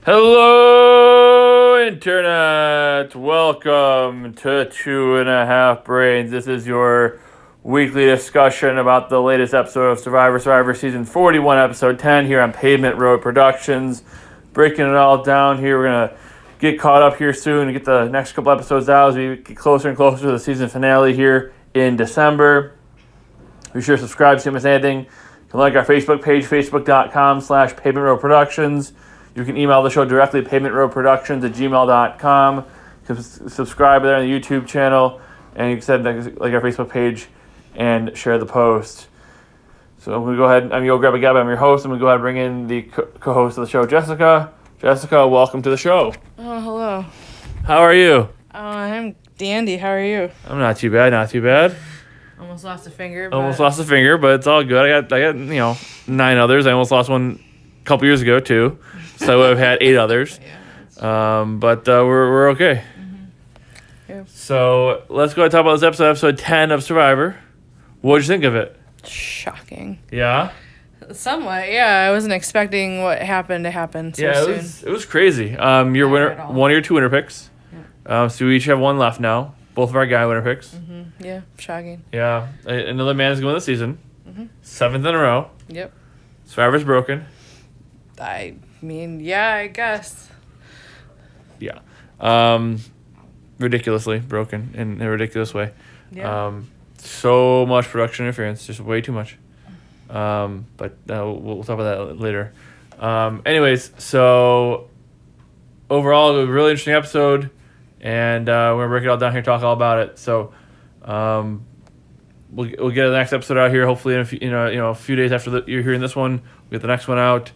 Hello, Internet! Welcome to Two and a Half Brains. This is your weekly discussion about the latest episode of Survivor Season 41, Episode 10, here on Pavement Road Productions. Breaking it all down here. We're going to get caught up here soon and get the next couple episodes out as we get closer and closer to the season finale here in December. Be sure to subscribe so you don't miss anything. You can like our Facebook page, facebook.com/Pavement Road Productions. You can email the show directly, pavementroadproductions@gmail.com. You can subscribe there on the YouTube channel, and you can send like our Facebook page and share the post. So we go ahead. I'm Yo Grab a Gab. I'm your host, and we go ahead and bring in the co-host of the show, Jessica. Jessica, welcome to the show. Oh, hello. How are you? I'm dandy. How are you? I'm not too bad. Not too bad. Almost lost a finger. Almost lost a finger, but it's all good. I got 9 others. I almost lost one a couple years ago too. So I would have had 8 others. But we're okay. Mm-hmm. Yep. So let's go ahead and talk about this episode 10 of Survivor. What'd you think of it? Shocking. Yeah? Somewhat, yeah. I wasn't expecting what happened to happen so soon. It was crazy. Your winner, one of your 2 winner picks. Yeah. So we each have 1 left now. Both of our guy winner picks. Mm-hmm. Yeah, shocking. Yeah. Another man's going this season. Mm-hmm. 7th in a row. Yep. Survivor's broken. I mean, yeah, I guess. Yeah. Ridiculously broken in a ridiculous way. Yeah. So much production interference, just way too much. But we'll talk about that later. Anyways, so overall, a really interesting episode, and we're gonna break it all down here, talk all about it. So, we'll get the next episode out here. Hopefully, in a few, a few days after you're hearing this one, we'll get the next one out,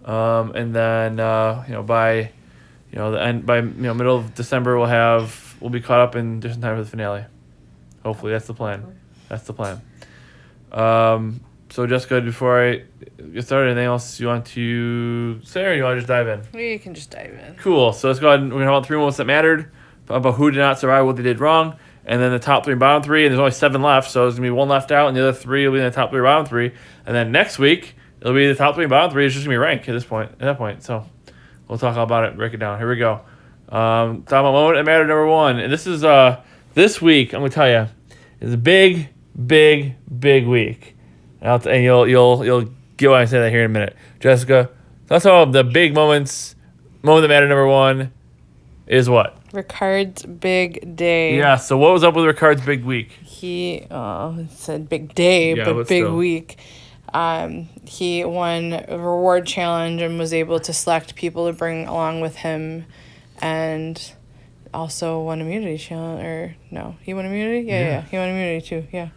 and then by middle of December we'll be caught up in just in time for the finale. Hopefully, that's the plan. That's the plan. So Jessica, before I get started, anything else you want to say, or you want to just dive in? We can just dive in. Cool. So let's go ahead and we're going to talk about 3 moments that mattered, about who did not survive, what they did wrong, and then the top 3 and bottom 3, and there's only 7 left, so there's going to be 1 left out, and the other 3 will be in the top 3 bottom 3, and then next week, it'll be the top 3 and bottom 3. It's just going to be ranked at that point. So we'll talk all about it, break it down. Here we go. Talk about moment that mattered, number 1, and this is, this week, I'm going to tell you, is a big, big, big week. And you'll get why I say that here in a minute. Jessica, that's all the big moments. Moment that mattered, number 1, is what? Ricard's big day. Yeah, so what was up with Ricard's big week? He said big day, but big still. Week. He won a reward challenge and was able to select people to bring along with him, and also won immunity challenge. Or no, he won immunity. Yeah, he won immunity too. Yeah.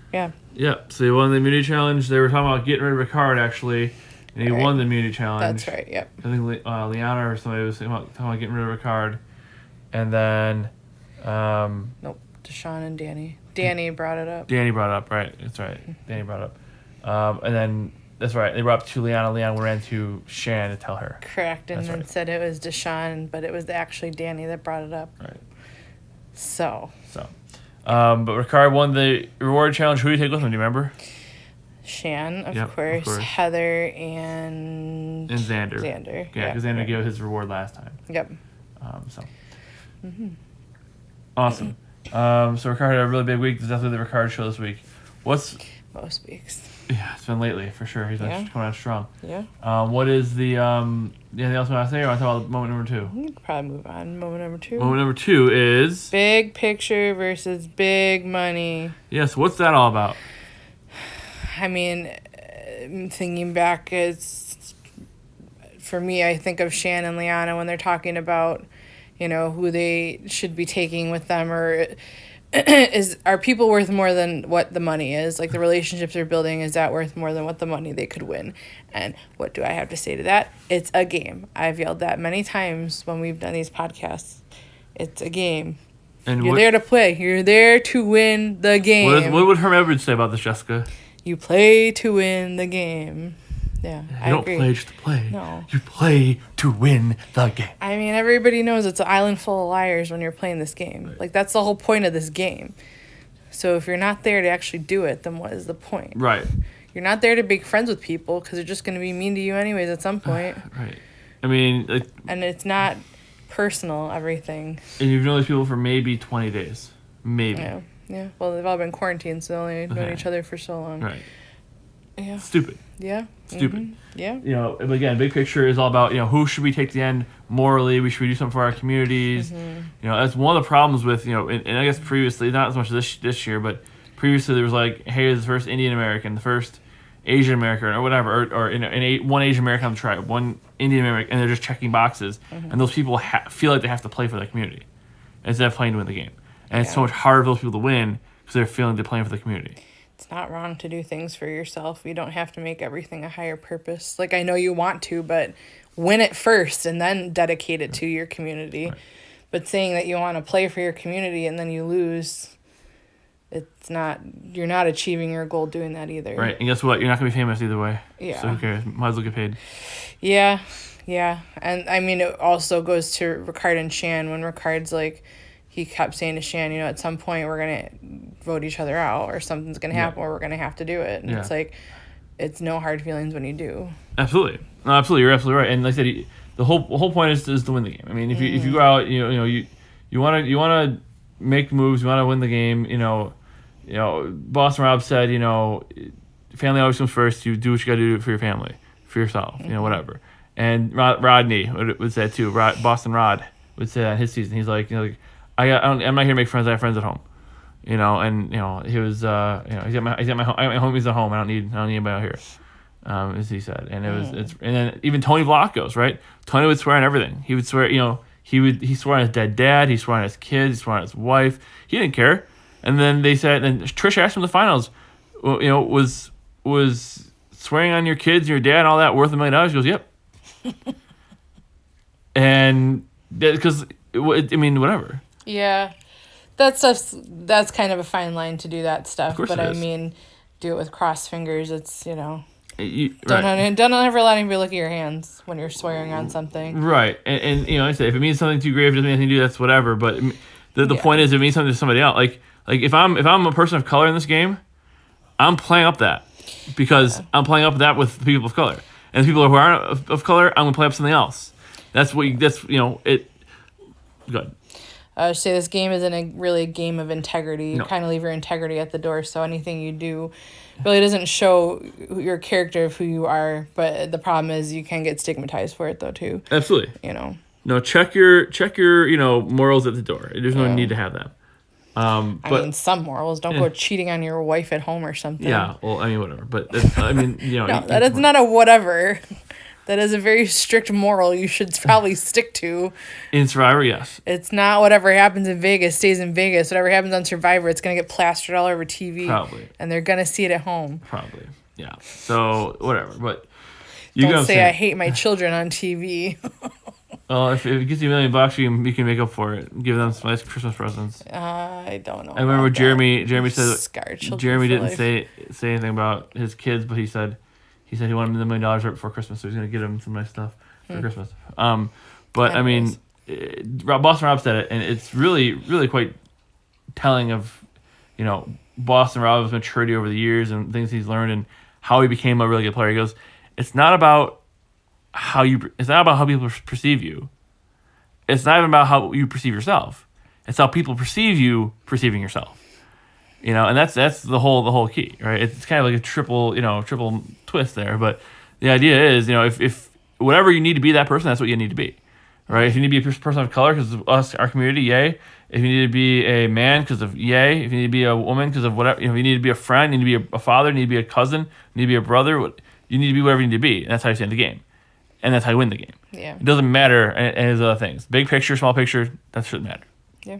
Yeah, so he won the immunity challenge. They were talking about getting rid of Ricard, actually, and he won the immunity challenge. That's right, yep. I think Liana or somebody was talking about getting rid of Ricard. And then... nope, Deshaun and Danny. Danny brought it up. Danny brought it up, right. That's right. Danny brought it up. And then, that's right, they brought up to Liana. Liana ran to Shan to tell her. Correct, and then said it was Deshaun, but it was actually Danny that brought it up. Right. So. But Ricard won the reward challenge. Who did he take with him? Do you remember? Shan, of course. Heather, and Xander. Yeah, because Xander gave his reward last time. Yep. Awesome. So Ricard had a really big week. There's definitely the Ricard show this week. Most weeks. Yeah, it's been lately for sure. He's been coming out strong. Yeah. What is the anything else you want to say, or want to talk about moment number 2? We could probably move on. Moment number 2. Moment number 2 is big picture versus big money. Yes, what's that all about? I mean, thinking back, for me, I think of Shan and Liana when they're talking about, who they should be taking with them, or are people worth more than what the money is? Like, the relationships they're building, is that worth more than what the money they could win? And what do I have to say to that? It's a game. I've yelled that many times when we've done these podcasts. It's a game. And you're there to play. You're there to win the game. What would Herm Edwards say about this, Jessica? You play to win the game. Yeah, I agree. You don't play just to play. No. You play to win the game. I mean, everybody knows it's an island full of liars when you're playing this game. Right. Like, that's the whole point of this game. So if you're not there to actually do it, then what is the point? Right. You're not there to be friends with people because they're just going to be mean to you anyways at some point. Right. I mean, like, And it's not personal, everything. and you've known these people for maybe 20 days. Maybe. Yeah. Yeah. Well, they've all been quarantined, so they've only known Okay. each other for so long. Right. Yeah. Stupid. Yeah. Stupid. Mhm. Yeah. You know, but again, big picture is all about, you know, who should we take to the end morally? We should we do something for our communities? Mm-hmm. You know, that's one of the problems with, you know, and I guess previously, not as much this year, but previously there was like, hey, the first Indian American, the first Asian American, or whatever, or one Asian American on the tribe, one Indian American, and they're just checking boxes, and those people feel like they have to play for their community instead of playing to win the game, and it's so Yeah. much harder for those people to win because they're feeling they're playing for the community. It's not wrong to do things for yourself. You don't have to make everything a higher purpose. Like, I know you want to, but win it first and then dedicate it to your community. Right. But saying that you want to play for your community and then you lose, it's not, you're not achieving your goal doing that either. Right, and guess what? You're not gonna be famous either way. Yeah. So who cares? Might as well get paid. Yeah, yeah. And I mean, it also goes to Ricard and Shan when Ricard's like, he kept saying to Shan, you know, at some point we're going to vote each other out or something's going to happen or we're going to have to do it. And it's like, it's no hard feelings when you do. Absolutely. No, absolutely. You're absolutely right. And like I said, the whole point is to win the game. I mean, if you go out, you want to make moves, you want to win the game, you know, Boston Rob said, you know, family always comes first. You do what you got to do for your family, for yourself, you know, whatever. And Rodney would say too. Boston Rod would say that in his season. He's like, you know, like, I'm not here to make friends. I have friends at home, you know. And you know, he was, you know, he's got my homies at home. I don't need anybody out here, as he said. And and then even Tony Vlock goes right. Tony would swear on everything. He would swear, you know, he swore on his dead dad. He swore on his kids. He swore on his wife. He didn't care. And then they said, and Trish asked him in the finals, well, you know, was swearing on your kids and your dad and all that worth $1 million? He goes, yep. And because I mean, whatever. Yeah, that's kind of a fine line to do that stuff. Of course but it I is. mean, do it with crossed fingers. It's, you know, Right. don't ever let anybody look at your hands when you're swearing on something. Right. And you know, I say if it means something too grave, it doesn't mean anything to do, that's whatever. But the point is, it means something to somebody else. Like if I'm a person of color in this game, I'm playing up that because I'm playing up that with the people of color, and the people who aren't of color, I'm gonna play up something else. That's you know it. Good. I would say this game isn't really a game of integrity. You No. kind of leave your integrity at the door, so anything you do really doesn't show your character of who you are. But the problem is you can get stigmatized for it, though, too. Absolutely. You know. No, check your you know morals at the door. There's no Yeah. need to have them. I But mean, some morals. Don't go cheating on your wife at home or something. yeah, well, I mean, whatever. But I mean, you know, No, that is not a whatever. That is a very strict moral you should probably stick to. in Survivor, yes. It's not whatever happens in Vegas stays in Vegas. Whatever happens on Survivor, it's going to get plastered all over TV. Probably. And they're going to see it at home. Probably, yeah. So whatever, but you Don't know say I hate my children on TV. Well, if it gets you $1 million, you can make up for it. Give them some nice Christmas presents. I don't know. I remember about that. Jeremy said Scarred children Jeremy for didn't life. say anything about his kids, but he said he wanted $1 million right before Christmas, so he's gonna get him some nice stuff for Christmas. But I mean, Boston Rob said it, and it's really really quite telling of, you know, Boston Rob's maturity over the years and things he's learned and how he became a really good player. He goes, it's not about how people perceive you. It's not even about how you perceive yourself. It's how people perceive you perceiving yourself. You know, and that's the whole key, right? It's kind of like a triple twist there. But the idea is, you know, if whatever you need to be that person, that's what you need to be, right? If you need to be a person of color because of us, our community, yay. If you need to be a man because of yay. If you need to be a woman because of whatever, you know, if you need to be a friend, you need to be a father, you need to be a cousin, you need to be a brother. You need to be whatever you need to be, and that's how you stand the game, and that's how you win the game. Yeah. It doesn't matter any of those other things. Big picture, small picture, that shouldn't matter. Yeah.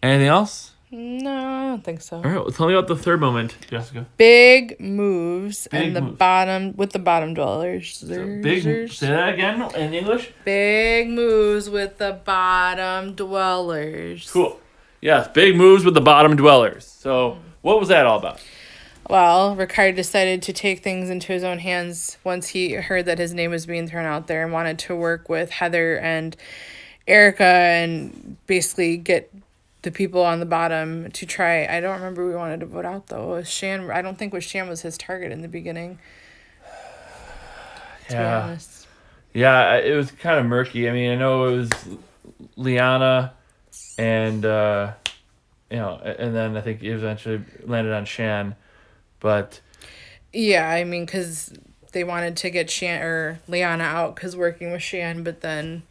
Anything else? No, I don't think so. All right, well, tell me about the third moment, Jessica. Big moves Big and the moves. bottom dwellers. Say that again in English. Big moves with the bottom dwellers. Cool. Yes, big moves with the bottom dwellers. So, what was that all about? Well, Ricard decided to take things into his own hands once he heard that his name was being thrown out there and wanted to work with Heather and Erica and basically get the people on the bottom to try. I don't remember who we wanted to vote out, though. It was Shan. I don't think Shan was his target in the beginning, to be honest. Yeah, it was kind of murky. I mean, I know it was Liana and and then I think it eventually landed on Shan, but Yeah, I mean, because they wanted to get Shan or Liana out because working with Shan, but then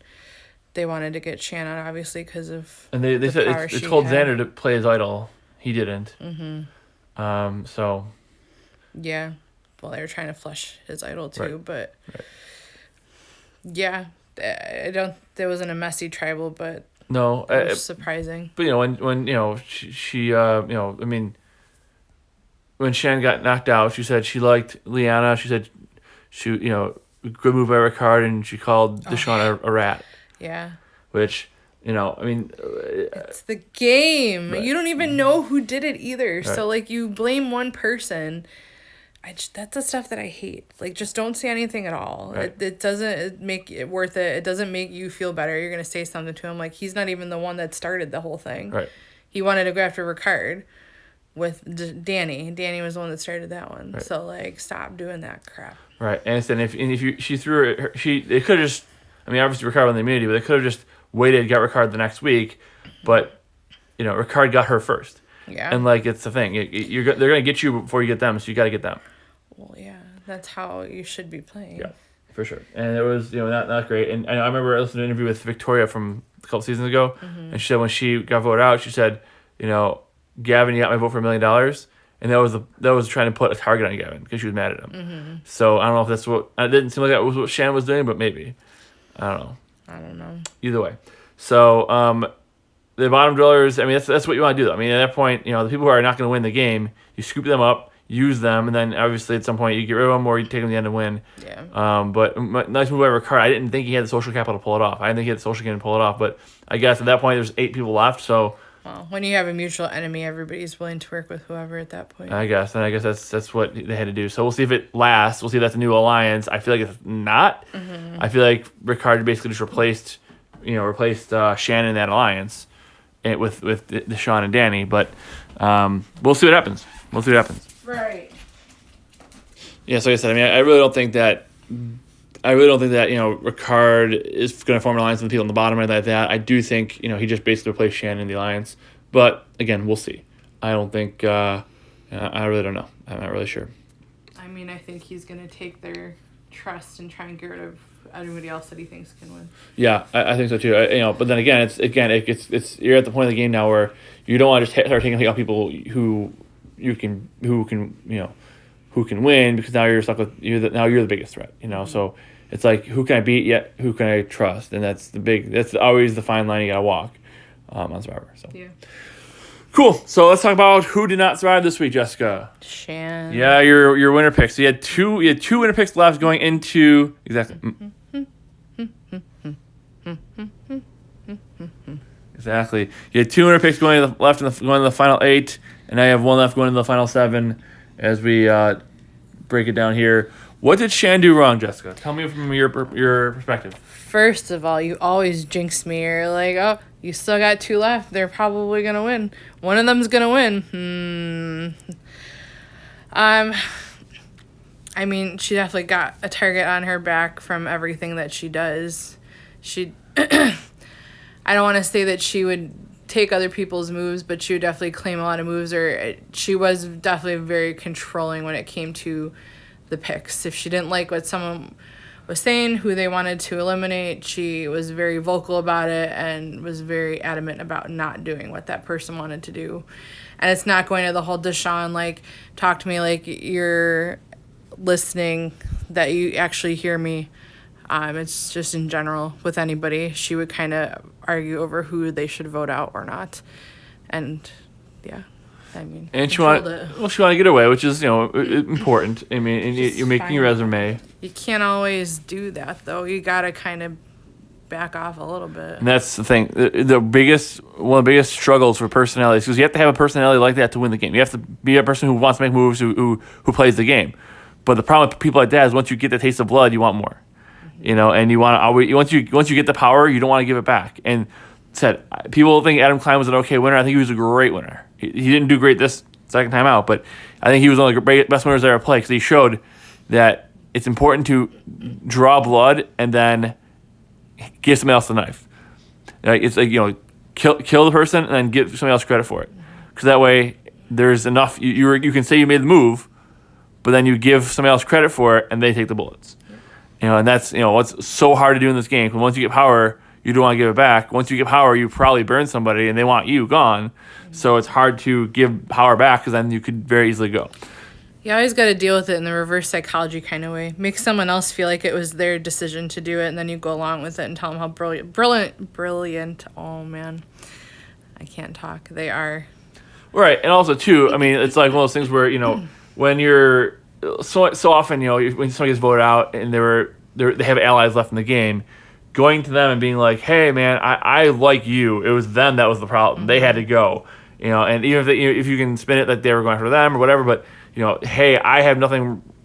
they wanted to get Shan out obviously because of and they the said power it she told had. Xander to play his idol. He didn't. So Yeah, well, they were trying to flush his idol too, Right. but Right. yeah, I don't. There wasn't a messy tribal, but no, it was surprising. but when she I mean, when Shan got knocked out, she said she liked Liana. She said she good move by Ricard, and she called Deshaun a rat, Yeah. which I mean, It's the game. Right. You don't even know who did it either. Right. So like you blame one person. That's the stuff that I hate. Like just don't say anything at all. Right. It doesn't make it worth it. It doesn't make you feel better. You're gonna say something to him like he's not even the one that started the whole thing. Right. He wanted to go after Ricard with Danny. Danny was the one that started that one. Right. So like stop doing that crap. Right, and then if she threw it, they could have just. I mean, obviously Ricard won the immunity, but they could have just waited, got Ricard the next week, but Ricard got her first, Yeah. and like it's the thing, they're gonna get you before you get them, so you got to get them. Well, yeah, that's how you should be playing. Yeah, for sure. And it was not great. And I remember listening to an interview with Victoria from a couple seasons ago, and she said when she got voted out, she said, Gavin, you got my vote for $1 million. And that was trying to put a target on Gavin because she was mad at him. So I don't know if that's what it didn't seem like that was what Shannon was doing, but maybe I don't know. Either way, so the bottom dwellers. I mean, that's what you want to do. I mean, at that point, the people who are not going to win the game, you scoop them up, use them, and then obviously at some point you get rid of them or you take them to the end and win. Yeah. But nice move by Ricard. I didn't think he had the social capital to pull it off. I didn't think he had the social capital to pull it off. But I guess at that point there's 8 people left, so. Well, when you have a mutual enemy, everybody's willing to work with whoever at that point. I guess that's what they had to do. So we'll see if it lasts. We'll see if that's a new alliance. I feel like it's not. I feel like Ricard basically just replaced Shannon in that alliance, with Deshaun and Danny. But we'll see what happens. Right. Yeah. So like I said, I mean, I really don't think that. Ricard is going to form an alliance with people on the bottom or anything like that. I do think, he just basically replaced Shannon in the alliance. But, again, we'll see. I don't think, I really don't know. I'm not really sure. I mean, I think he's going to take their trust and try and get rid of anybody else that he thinks can win. Yeah, I think so too. But then again, it's you're at the point of the game now where you don't want to just start taking out people who can win because now you're stuck with you're the biggest threat. So it's like who can I beat yet who can I trust, and that's always the fine line you gotta walk on Survivor. So Yeah. cool. So let's talk about who did not survive this week, Jessica. Shan. Yeah, your winner picks. So you had two winner picks left going into exactly. Exactly. You had 2 winner picks going to the final 8, and now you have 1 left going to the final 7. As we break it down here, what did Shan do wrong, Jessica? Tell me from your perspective. First of all, you always jinx me. You're like, oh, you still got 2 left. They're probably gonna win. One of them's gonna win. I mean, she definitely got a target on her back from everything that she does. I don't want to say that she would take other people's moves, but she would definitely claim a lot of moves, or she was definitely very controlling when it came to the picks. If she didn't like what someone was saying, who they wanted to eliminate, she was very vocal about it and was very adamant about not doing what that person wanted to do. And it's not going to the whole Deshaun, like, talk to me like you're listening, that you actually hear me. It's just in general with anybody. She would kind of argue over who they should vote out or not. And, yeah, I mean, And she wanted to get away, which is important. I mean, and you're making your resume. You can't always do that, though. You got to kind of back off a little bit. And that's the thing. One of the biggest struggles for personalities, because you have to have a personality like that to win the game. You have to be a person who wants to make moves, who plays the game. But the problem with people like that is once you get the taste of blood, you want more. And you want to always, once you get the power, you don't want to give it back. And people think Adam Klein was an okay winner. I think he was a great winner. He didn't do great this second time out, but I think he was one of the best winners I ever played because he showed that it's important to draw blood and then give somebody else the knife. Like, it's like, kill the person and then give somebody else credit for it. Because that way there's enough. You can say you made the move, but then you give somebody else credit for it and they take the bullets. And that's what's so hard to do in this game. Because once you get power, you don't want to give it back. Once you get power, you probably burn somebody and they want you gone. So it's hard to give power back because then you could very easily go. You always got to deal with it in the reverse psychology kind of way. Make someone else feel like it was their decision to do it, and then you go along with it and tell them how brilliant. Oh man, I can't talk. They are. Right, and also too, I mean, it's like one of those things where when you're so often when somebody gets voted out and they have allies left in the game, going to them and being like, hey man, I like you. It was them that was the problem. Mm-hmm. They had to go. And even if you can spin it that they were going for them or whatever, but hey, I have no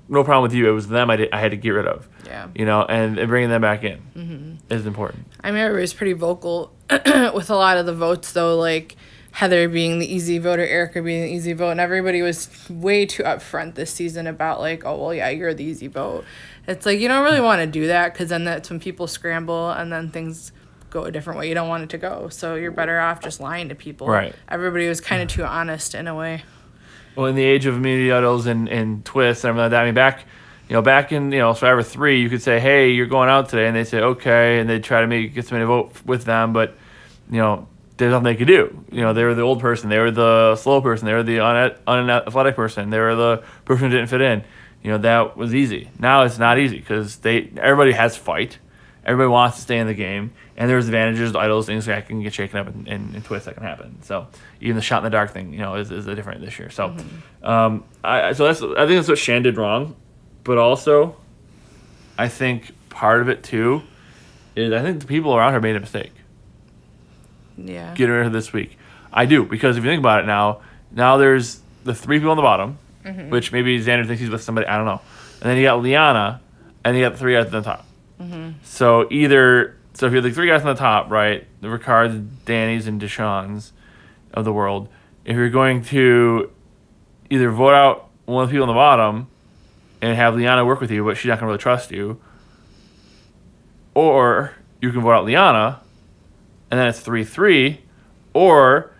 problem with you. It was them I had to get rid of. Yeah. And bringing them back in is important. I mean, everybody's pretty vocal with a lot of the votes, though, like Heather being the easy vote or Erica being the easy vote, and everybody was way too upfront this season about like, oh, well, yeah, you're the easy vote. It's like, you don't really want to do that because then that's when people scramble and then things go a different way. You don't want it to go. So you're better off just lying to people. Right. Everybody was kind of too honest in a way. Well, in the age of immunity idols and twists and everything like that, I mean, back in Survivor 3, you could say, hey, you're going out today, and they say, okay, and they try to get somebody to vote with them, but there's nothing they could do. They were the old person, they were the slow person, they were the unathletic person, they were the person who didn't fit in. That was easy. Now it's not easy because everybody has fight, everybody wants to stay in the game, and there's advantages to idols, things that can get shaken up and twists that can happen. So even the shot in the dark thing, is different this year. So, I think that's what Shan did wrong, but also, I think part of it too is I think the people around her made a mistake. Yeah. Getting rid of her this week, I do, because if you think about it now there's the 3 people on the bottom, which maybe Xander thinks he's with somebody, I don't know, and then you got Liana, and you got the 3 guys at the top. So if you're the 3 guys on the top, right, the Ricards, Dannys, and Deshaun's of the world, if you're going to either vote out one of the people on the bottom and have Liana work with you, but she's not going to really trust you, or you can vote out Liana, and then it's 3-3, or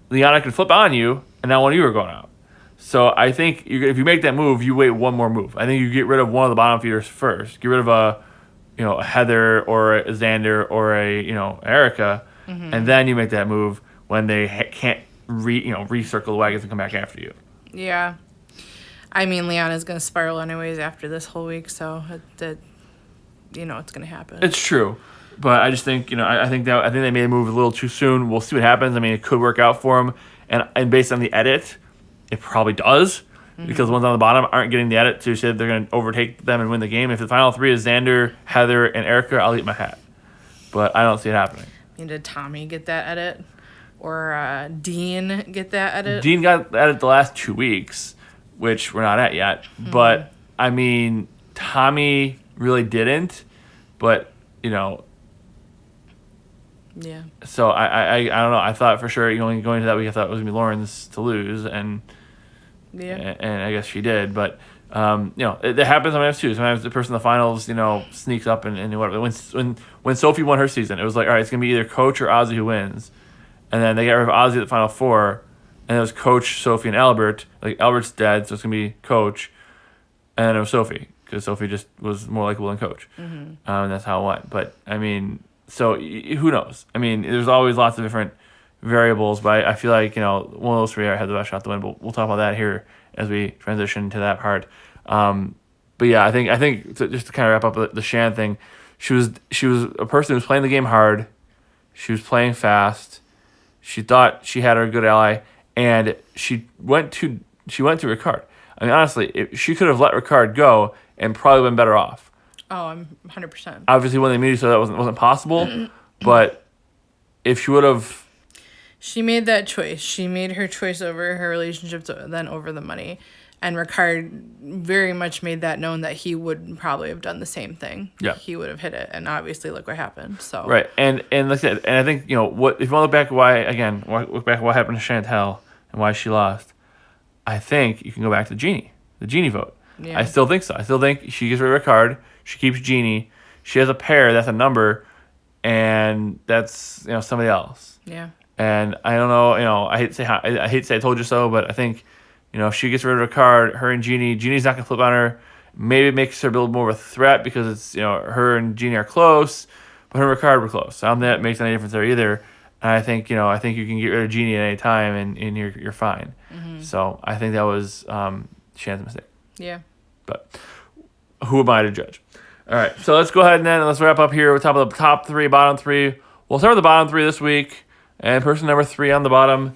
Liana can flip on you, and now one of you are going out. So I think if you make that move, you wait one more move. I think you get rid of one of the bottom feeders first. Get rid of a Heather or a Xander or a Erica, and then you make that move when they can't recircle the wagons and come back after you. Yeah, I mean, Liana's gonna spiral anyways after this whole week, so it's gonna happen. It's true, but I just think I think they made a move a little too soon. We'll see what happens. I mean, it could work out for them, and based on the edit, it probably does. Because the ones on the bottom aren't getting the edit to say they're going to overtake them and win the game. If the final 3 is Xander, Heather, and Erica, I'll eat my hat. But I don't see it happening. Did Tommy get that edit? Or Dean get that edit? Dean got the edit the last 2 weeks, which we're not at yet. But, I mean, Tommy really didn't. But, Yeah. So I don't know. I thought for sure going into that week, I thought it was going to be Lauren's to lose. And I guess she did, but it happens sometimes too. Sometimes the person in the finals, sneaks up and whatever. When Sophie won her season, it was like, all right, it's gonna be either Coach or Ozzy who wins, and then they got rid of Ozzy at the final 4, and it was Coach, Sophie, and Albert. Like Albert's dead, so it's gonna be Coach, and then it was Sophie because Sophie just was more likable than Coach, and that's how it went. But I mean, so who knows? I mean, there's always lots of different variables, but I feel like one of those 3 had the best shot to win. But we'll talk about that here as we transition to that part. But yeah, I think just to kind of wrap up the Shan thing, she was a person who was playing the game hard. She was playing fast. She thought she had her good ally, and she went to Ricard. I mean, honestly, she could have let Ricard go and probably been better off. Oh, I'm 100%. Obviously, when they meet each other, that wasn't possible. But if she would have. She made that choice. She made her choice over her relationships than over the money. And Ricard very much made that known that he would probably have done the same thing. Yeah. He would have hit it. And obviously look what happened. So right. And like I said, and I think, if you want to look back at what happened to Chantel and why she lost, I think you can go back to the genie vote. Yeah. I still think so. I still think she gets rid of Ricard. She keeps Jeannie. She has a pair. That's a number, and that's somebody else. Yeah. And I don't know. I hate to say I told you so, but I think if she gets rid of Ricard, her and Jeannie's not gonna flip on her. Maybe it makes her build more of a threat because it's her and Jeannie are close, but her and Ricard were close. So I don't think that makes any difference there either. And I think you can get rid of Jeannie at any time and you're fine. Mm-hmm. So I think that was Shannon's mistake. Yeah. But who am I to judge? All right, so let's go ahead and let's wrap up here with the top three, bottom three. We'll start with the bottom three this week. And person number 3 on the bottom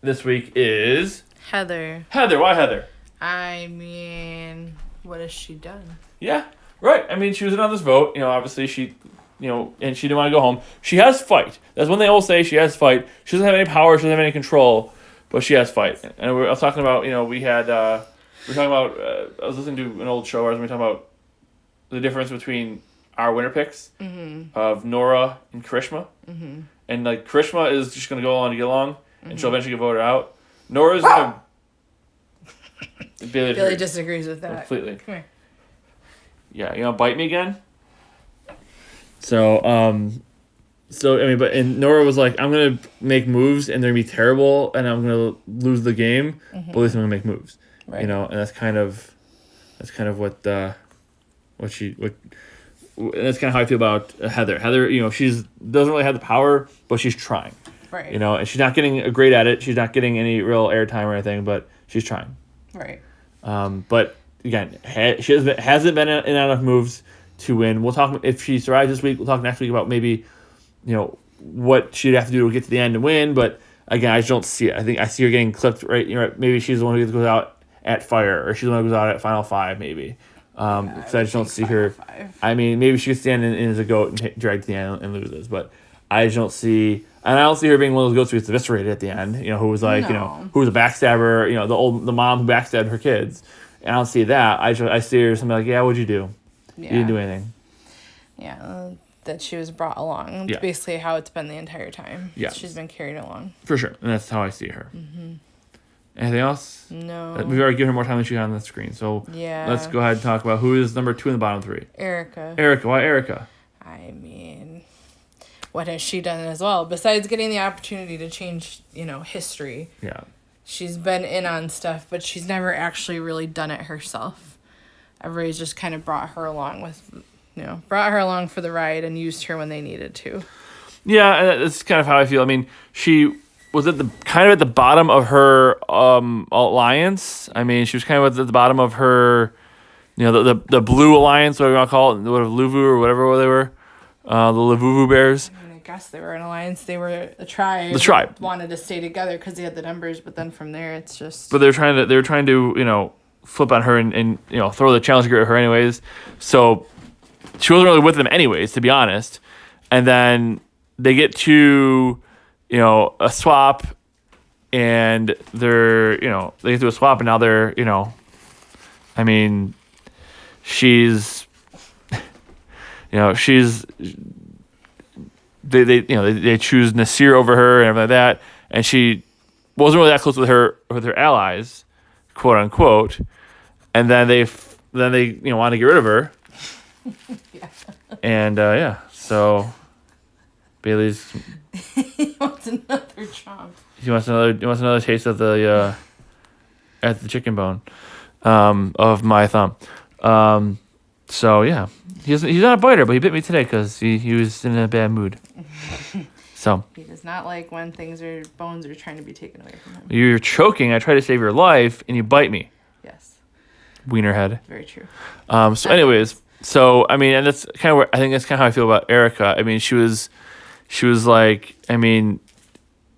this week is Heather. Heather. Why Heather? I mean, what has she done? Yeah, right. I mean, she was in on this vote. Obviously she, and she didn't want to go home. She has fight. That's one thing I will say. She has fight. She doesn't have any power. She doesn't have any control, but she has fight. And I was talking about, we were talking about, I was listening to an old show where we were talking about the difference between our winner picks of Nora and Karishma. Mm-hmm. And Karishma is just gonna go along to get along, and she'll eventually get voted out. Nora's gonna. Billy disagrees with that. Completely. Come here. Yeah, you gonna bite me again? So and Nora was like, I'm gonna make moves and they're gonna be terrible and I'm gonna lose the game, but at least I'm gonna make moves. Right. And that's kind of what and that's kind of how I feel about Heather. Heather, she's doesn't really have the power, but she's trying. Right. And she's not getting great at it. She's not getting any real airtime or anything, but she's trying. Right. But again, she hasn't been in enough moves to win. We'll talk if she survives this week. We'll talk next week about maybe, what she'd have to do to get to the end and win. But again, I just don't see it. I think I see her getting clipped. Right. Maybe she's the one who goes out at fire, or she's the one who goes out at final 5, maybe. Because I just don't see her. 5. I mean, maybe she could stand in as a goat and drag to the end and loses, but I just don't see. And I don't see her being one of those goats who gets eviscerated at the end. Who was like, No. who was a backstabber. The mom who backstabbed her kids. And I don't see that. I see her something like, yeah, what'd you do? Yeah. You didn't do anything. Yeah, that she was brought along. It's Yeah. basically how it's been the entire time. Yeah. She's been carried along. For sure, and that's how I see her. Mm-hmm. Anything else? No. We've already given her more time than she had on the screen, so Yeah. let's go ahead and talk about who is number 2 in the bottom 3. Erica. Erica. Why Erica? I mean, what has she done as well? Besides getting the opportunity to change, history. Yeah. She's been in on stuff, but she's never actually really done it herself. Everybody's just kind of brought her along for the ride and used her when they needed to. Yeah, that's kind of how I feel. I mean, she was at the bottom of her alliance. I mean, she was kind of at the bottom of her, the blue alliance, whatever you want to call it, Luvu or whatever they were, the Lavuvu Bears. I mean, I guess they were an alliance. They were a tribe. The tribe wanted to stay together because they had the numbers, but then from there, it's just. But they were trying to flip on her and throw the challenge at her anyways. So she wasn't really with them anyways, to be honest. And then they get to a swap, and they're they get to a swap, and now they're I mean, she's she's they choose Nasir over her and everything like that, and she wasn't really that close with her allies, quote unquote, and then they want to get rid of her. Yeah. And so Bailey's. He wants another chomp. He wants another taste of the at the chicken bone, of my thumb. So yeah, he's not a biter, but he bit me today because he was in a bad mood. So He does not like when bones are trying to be taken away from him. you're choking. I try to save your life, and you bite me. Yes, Wienerhead. very true. So anyways, I mean, and that's kind of where I think that's kind of how I feel about Erica. I mean, she was like, I mean,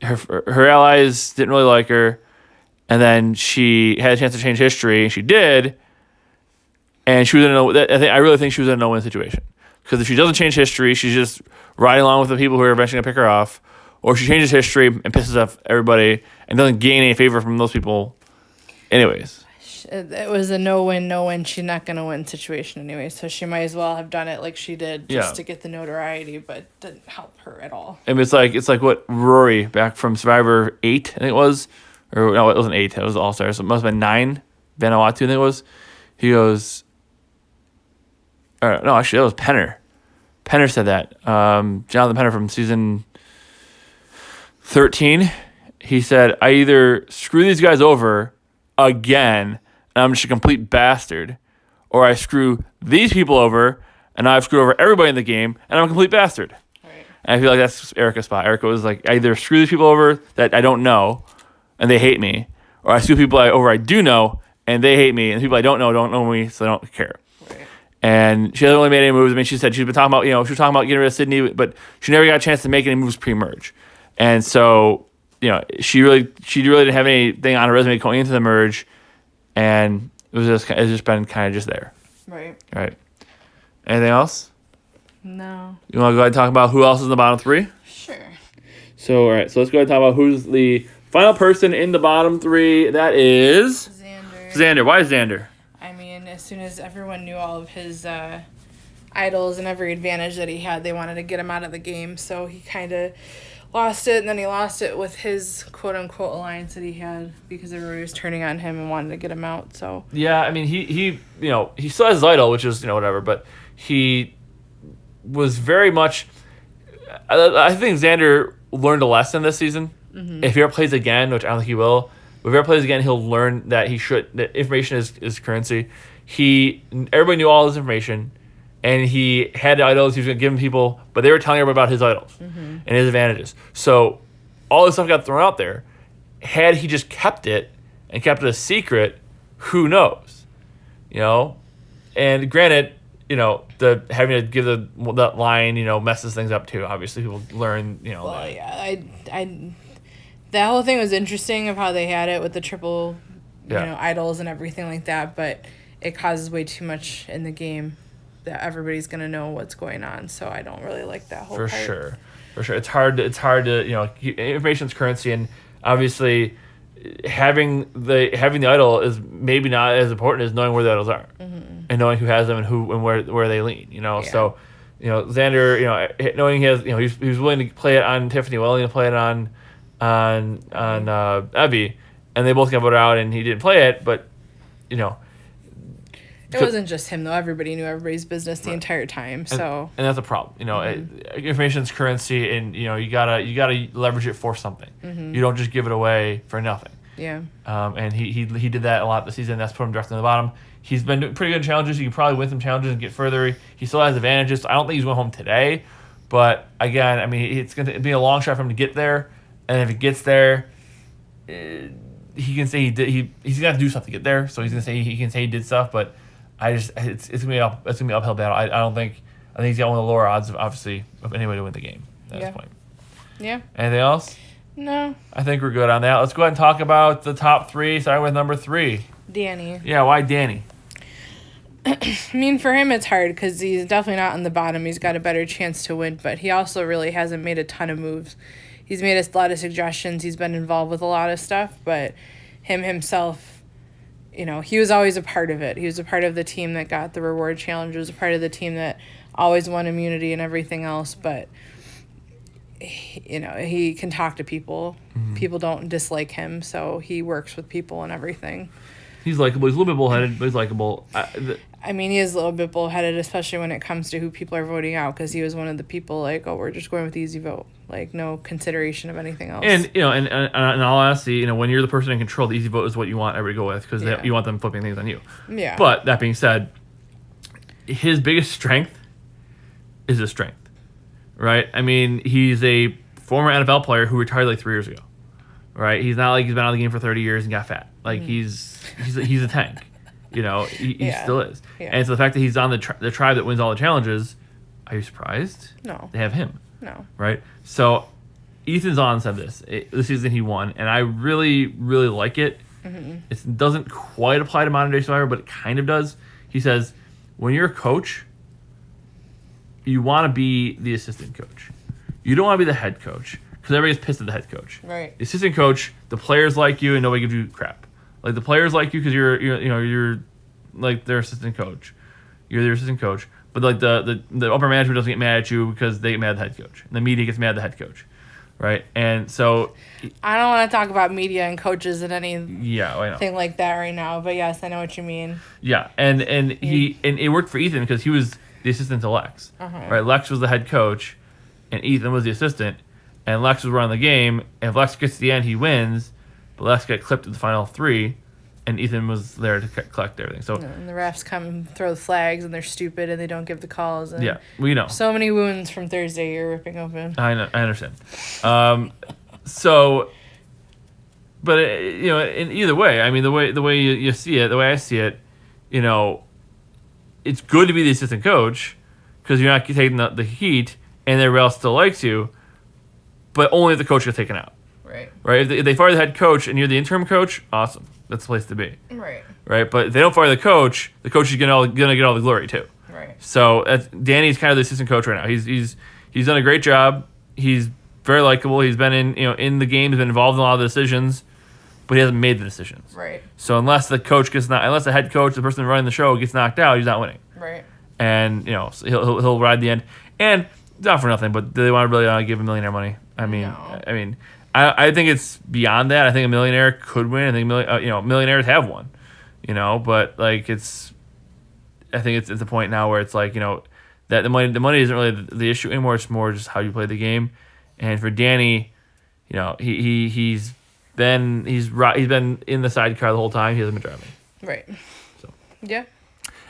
her allies didn't really like her, and then she had a chance to change history, and she did, and she was in I really think she was in a no-win situation, because if she doesn't change history, she's just riding along with the people who are eventually gonna pick her off, or she changes history and pisses off everybody and doesn't gain any favor from those people, anyways. It was a no-win. She's not going to win situation anyway, so she might as well have done it like she did just to get the notoriety, but it didn't help her at all. And it's like what Rory back from Survivor 8, I think it was, or no, it wasn't 8. It was All Stars. So it must have been 9. Vanuatu, I think it was. He goes, no, actually, that was Penner. Penner said that. Jonathan Penner from season 13. He said, I either screw these guys over again, and I'm just a complete bastard, or I screw these people over, and I've screwed over everybody in the game, and I'm a complete bastard. Right. And I feel like that's Erica's spot. Erica was like, I either screw these people over that I don't know, and they hate me, or I screw people over I do know, and they hate me, and the people I don't know me, so they don't care. Right. And she hasn't really made any moves. I mean, she said she's been talking about, she was talking about getting rid of Sydney, but she never got a chance to make any moves pre-merge. And so, she really didn't have anything on her resume going into the merge, and it's just been kind of just there. Right. Right. Anything else? No. You want to go ahead and talk about who else is in the bottom three? Sure. So, all right. So let's go ahead and talk about who's the final person in the bottom three. That is Xander. Why Xander? I mean, as soon as everyone knew all of his idols and every advantage that he had, they wanted to get him out of the game. So he kind of lost it, and then he lost it with his quote-unquote alliance that he had because everybody was turning on him and wanted to get him out. So yeah, I mean, he still has his idol, which is whatever, but he was very much. I think Xander learned a lesson this season. Mm-hmm. If he ever plays again, which I don't think he will, but if he ever plays again, he'll learn that that information is currency. Everybody knew all his information, and he had idols he was going to give them people, but they were telling everybody about his idols and his advantages. So all this stuff got thrown out there. Had he just kept it and kept it a secret, who knows? And granted, the having to give that line, messes things up too. Obviously, people learn, Well, yeah, that whole thing was interesting of how they had it with the triple, idols and everything like that, but it causes way too much in the game that everybody's gonna know what's going on. So I don't really like that whole part. For sure. It's hard to information's currency, and obviously having the idol is maybe not as important as knowing where the idols are and knowing who has them and who and where they lean. So Xander, knowing he has, he was willing to play it on Tiffany, willing to play it on Evie, and they both got voted out, and he didn't play it, but it wasn't just him though. Everybody knew everybody's business the entire time. So and that's a problem. Information's currency, and you gotta leverage it for something. You don't just give it away for nothing. Yeah. And he did that a lot this season. That's put him directly in the bottom. He's been doing pretty good challenges. He can probably win some challenges and get further. He still has advantages. I don't think he's going home today, but again, I mean, it's going to be a long shot for him to get there. And if he gets there, he can say he did. He's got to do stuff to get there. So he can say he did stuff, but. It's gonna be an uphill battle. I think he's got one of the lower odds of anybody to win the game at this point. Yeah. Anything else? No. I think we're good on that. Let's go ahead and talk about the top three, starting with number 3. Danny. Yeah, why Danny? I mean, for him it's hard because he's definitely not on the bottom. He's got a better chance to win, but he also really hasn't made a ton of moves. He's made a lot of suggestions. He's been involved with a lot of stuff, but himself, he was always a part of it. He was a part of the team that got the reward challenge. He was a part of the team that always won immunity and everything else. But, he can talk to people. Mm-hmm. People don't dislike him, so he works with people and everything. He's likable. He's a little bit bullheaded, but he's likable. I mean, he is a little bit bullheaded, especially when it comes to who people are voting out, because he was one of the people we're just going with the easy vote. No consideration of anything else. And, and in all honesty, when you're the person in control, the easy vote is what you want everybody to go with because you want them flipping things on you. Yeah. But that being said, his biggest strength is his strength, right? I mean, he's a former NFL player who retired 3 years ago, right? He's not he's been out of the game for 30 years and got fat. He's a tank. He still is. Yeah. And so the fact that he's on the tribe that wins all the challenges, are you surprised? No. They have him. No. Right? So Ethan Zahn said this season he won, and I really, really like it. Mm-hmm. It doesn't quite apply to Modern Day Survivor, but it kind of does. He says, when you're a coach, you want to be the assistant coach. You don't want to be the head coach because everybody's pissed at the head coach. Right. The assistant coach, the players like you and nobody gives you crap. The players like you because you're their assistant coach. You're their assistant coach. But the upper management doesn't get mad at you because they get mad at the head coach. And the media gets mad at the head coach. right? And so, I don't want to talk about media and coaches and anything yeah, I know. like that right now, but yes, I know what you mean. Yeah, and it worked for Ethan because he was the assistant to Lex, right? Lex was the head coach, and Ethan was the assistant, and Lex was running the game. And if Lex gets to the end, he wins, but Lex got clipped at the final 3, and Ethan was there to collect everything. So And the refs come and throw the flags, and they're stupid, and they don't give the calls. And yeah, we know. so many wounds from Thursday you're ripping open. I know, I understand. So, but in either way, I mean, the way you see it, the way I see it, it's good to be the assistant coach because you're not taking the heat, and everybody else still likes you, but only if the coach gets taken out. Right. Right? If they fire the head coach and you're the interim coach, awesome. That's the place to be. Right. Right? But if they don't fire the coach is gonna get all the glory too. Right. So Danny's kind of the assistant coach right now. He's done a great job. He's very likable. He's been in the game. He's been involved in a lot of the decisions, but he hasn't made the decisions. Right. So unless the head coach, the person running the show, gets knocked out, he's not winning. Right. And so he'll ride the end. And not for nothing, but do they want to really give him millionaire money? I mean, No. I think it's beyond that. I think a millionaire could win. I think millionaires have won. But like I think it's a point now where it's like that the money isn't really the issue anymore. It's more just how you play the game. And for Danny, he's been in the sidecar the whole time. He hasn't been driving. Right. So Yeah.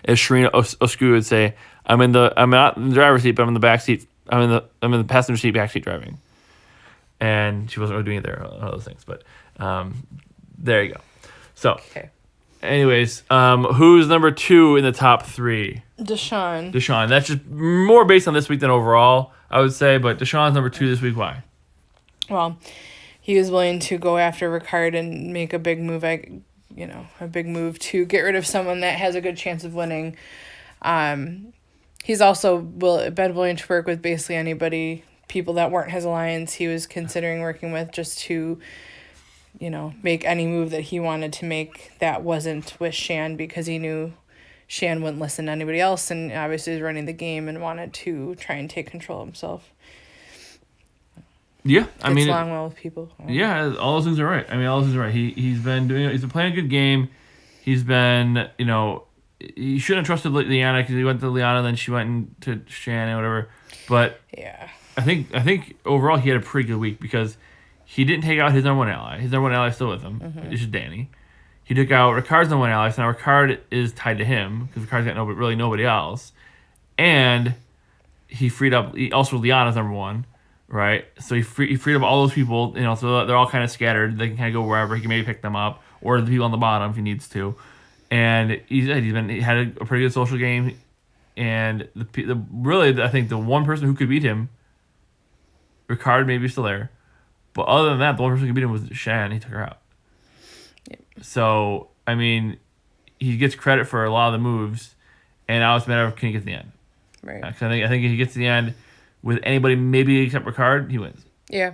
as Sharina Osku would say, I'm not in the driver's seat, but I'm in the back seat. I'm in the passenger seat, back seat driving. And she wasn't really doing either of those things, but there you go. So, Okay. anyways, who's number 2 in the top 3? Deshaun. Deshaun. That's just more based on this week than overall, I would say. But Deshaun's number 2 this week. Why? Well, he was willing to go after Ricard and make a big move. A big move to get rid of someone that has a good chance of winning. He's also been willing to work with basically people that weren't his alliance. He was considering working with just to, make any move that he wanted to make that wasn't with Shan, because he knew Shan wouldn't listen to anybody else, and obviously was running the game and wanted to try and take control himself. Yeah, Gets along well with people. Yeah, all those things are right. All those things are right. He's been playing a good game. He's been, he shouldn't have trusted Liana because he went to Liana, then she went into Shan and whatever. But Yeah. I think overall he had a pretty good week because he didn't take out his number 1 ally. His number 1 ally is still with him. It's just Danny. He took out Ricard's number 1 ally, so now Ricard is tied to him because Ricard's got really nobody else. And he freed up also Liana's number 1, right? So he freed up all those people, so they're all kind of scattered. They can kind of go wherever. He can maybe pick them up, or the people on the bottom if he needs to. And he had a pretty good social game. And I think the one person who could beat him, Ricard maybe still there, but other than that, the one person who could beat him was Shan. He took her out. Yep. So he gets credit for a lot of the moves, and now it's a matter of can he get to the end. Right. I think if he gets to the end with anybody maybe except Ricard, he wins. Yeah.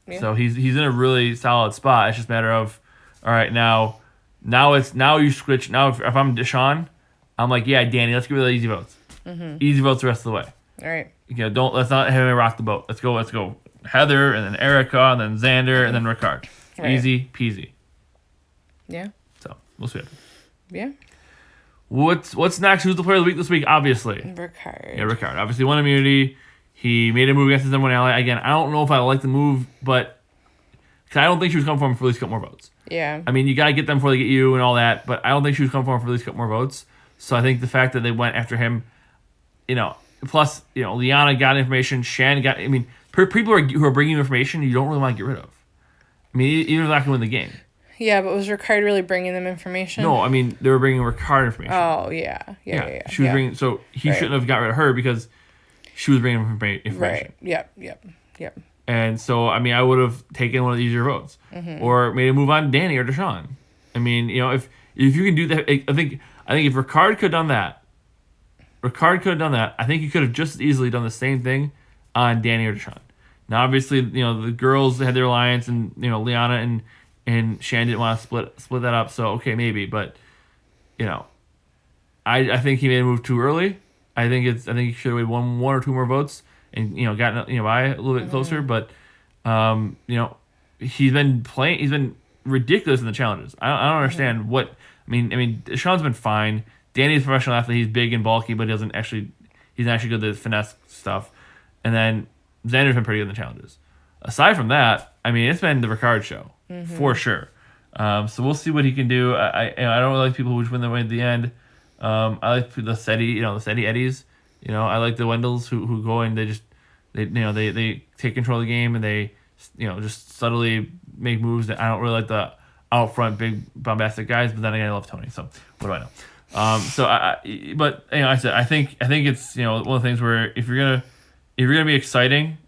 Yeah. So he's in a really solid spot. It's just a matter of, all right, now you switch. Now if I'm Deshaun, I'm like, yeah, Danny, let's give it the easy votes. Mm-hmm. Easy votes the rest of the way. All right. Let's not have him rock the boat. Let's go. Heather, and then Erica, and then Xander, and then Ricard. Right. Easy peasy. Yeah. So we'll see. Yeah. What's next? Who's the player of the week this week? Obviously. Ricard. Yeah, Ricard. Obviously won immunity. He made a move against his number 1 ally. Again, I don't know if I like the move, but because I don't think she was coming for him for at least a couple more votes. Yeah. You got to get them before they get you and all that, but I don't think she was coming for him for at least a couple more votes. So I think the fact that they went after him, plus, Liana got information, Shan got, people who are bringing you information you don't really want to get rid of. Even if they're not going to win the game. Yeah, but was Ricard really bringing them information? No, they were bringing Ricard information. Oh, yeah. Yeah. She was bringing, so he shouldn't have got rid of her because she was bringing information. Right. Yep. And so, I would have taken one of the easier votes. Mm-hmm. Or made a move on Danny or Deshaun. If you can do that, I think if Ricard could have done that, I think he could have just as easily done the same thing on Danny or Deshaun. Now, obviously, the girls had their alliance, and Liana and Shan didn't want to split that up. So okay, maybe, but I think he made a move too early. I think he should have waited one or two more votes and gotten by a little bit closer. But You know, he's been playing. He's been ridiculous in the challenges. I don't understand what. I mean, Sean's been fine. Danny's a professional athlete. He's big and bulky, but he doesn't actually. He's not actually good at the finesse stuff. And then Xander's been pretty good in the challenges. Aside from that, I mean, it's been the Ricard show for sure. So we'll see what he can do. I don't really like people who just win the way at the end. I like the steady, the steady Eddies. I like the Wendells who go and they take control of the game and they just subtly make moves that I don't really like the out front big bombastic guys. But then again, I love Tony. So what do I know? I said I think it's one of the things where if you're gonna be exciting,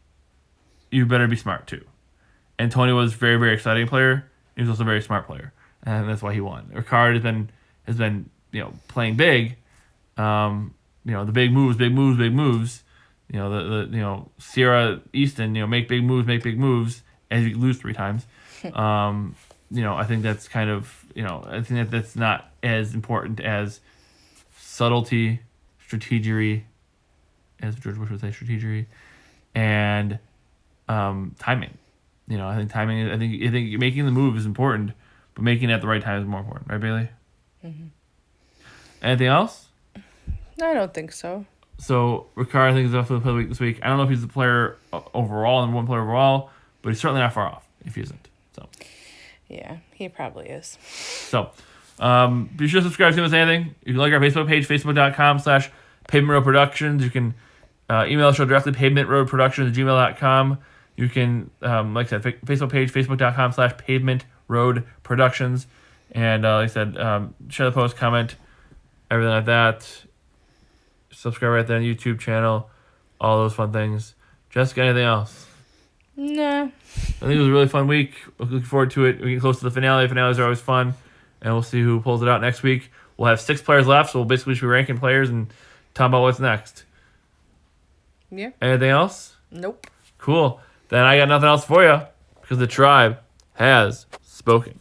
you better be smart too. And Tony was a very, very exciting player. He was also a very smart player, and that's why he won. Ricard has been playing big. The big moves. Sierra Easton, make big moves, as you lose 3 times. I think that's kind of I think that's not as important as subtlety, strategery, as George Bush would say, strategery, and timing. I think timing. I think making the move is important, but making it at the right time is more important, right, Bailey? Mm-hmm. Anything else? I don't think so. So Ricard, I think, is definitely the player of the week this week. I don't know if he's the player overall, and one player overall, but he's certainly not far off if he isn't. So. Yeah, he probably is. So, be sure to subscribe to us anything. You can like our Facebook page, facebook.com/Pavement Road Productions. You can email the show directly, pavementroadproductions@gmail.com. You can, like I said, Facebook page, facebook.com/Pavement Road Productions. And like I said, share the post, comment, everything like that. Subscribe right there on the YouTube channel. All those fun things. Jessica, anything else? Nah. I think it was a really fun week. Looking forward to it. We get close to the finale. Finales are always fun. And we'll see who pulls it out next week. We'll have 6 players left, so we'll basically just be ranking players and talking about what's next. Yeah. Anything else? Nope. Cool. Then I got nothing else for you because the tribe has spoken.